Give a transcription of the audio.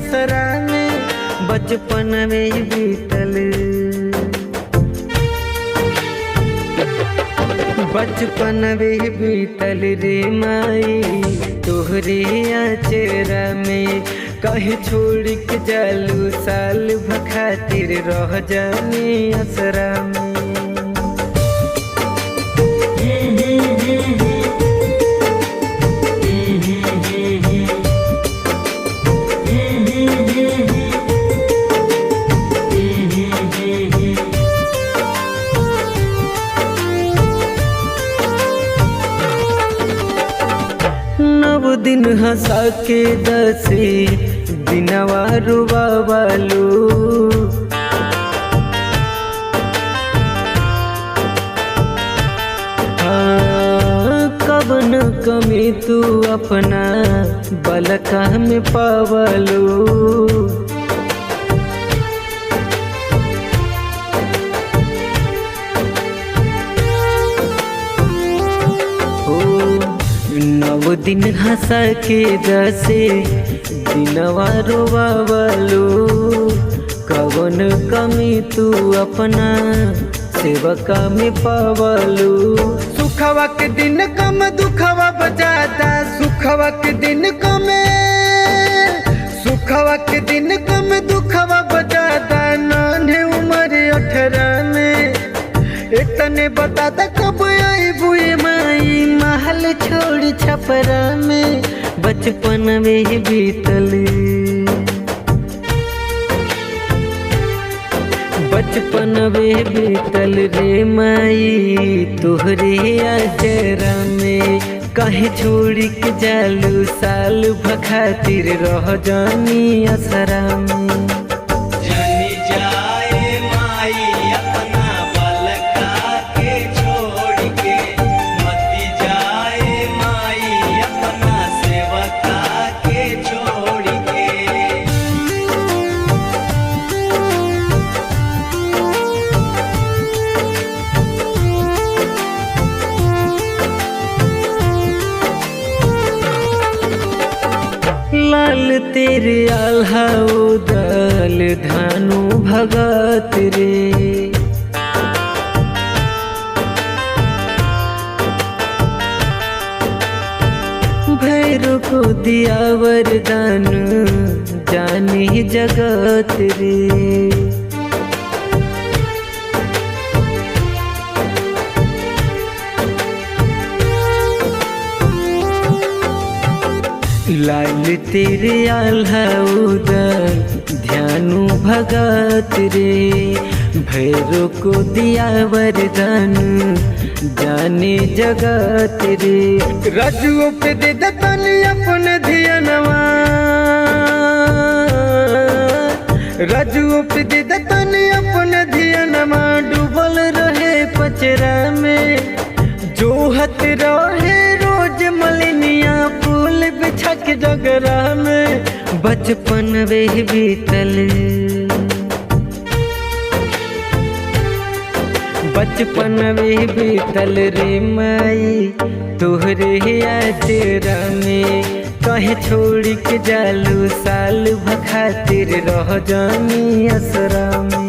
असरा में बचपन में बीतल। बचपन में बीतल रे माई तोहरे आचरा में, कहीं छोड़ के जालू साल भखातिर रह जाने असरा में। नव दिन हंसा के 10 दिनवा रुबावालू, कब न कमी तू अपना बलका में पावलू। नव दिन हंसा के 10 दिनवा रोवावलू, कवन कमी तू अपना सेवका में पावलू। सुखवा के दिन कम दुखवा बजाता, सुखवा के दिन कम, सुखवा के दिन कम दुखवा बजाता। नान्हे उम्र 18 में इतने बताता कब आई बुए माई महल छोड़ छपरा में बचपन में बीतल। बचपन में बीतल रे माई तोहरे आचरा में, कहीं छोड़ के जालू साल भखातिर रह जानी असरा में। लाल तेरे आल्हा उदल धानु भगत रे, भैरव को दिया वरदान जाने जगत रे। लाल तेरे आल्हा उदल ध्यानु भगत रे, भैरव को दिया वरदान जाने जगत रे। रजुओ पे दे दतनी अपन धियनवा, रजुओ पे दे दतनी अपन धियनवा। डूबल रहे पचरा में जोहत रहे रोज मलिनिया फूल बिछा के जगरा में बचपन में बीतल। बचपन में बीतल रे माई तोहरे आचरा में, कहीं छोड़ के जालू साल भखातिर रह जानी असरा में।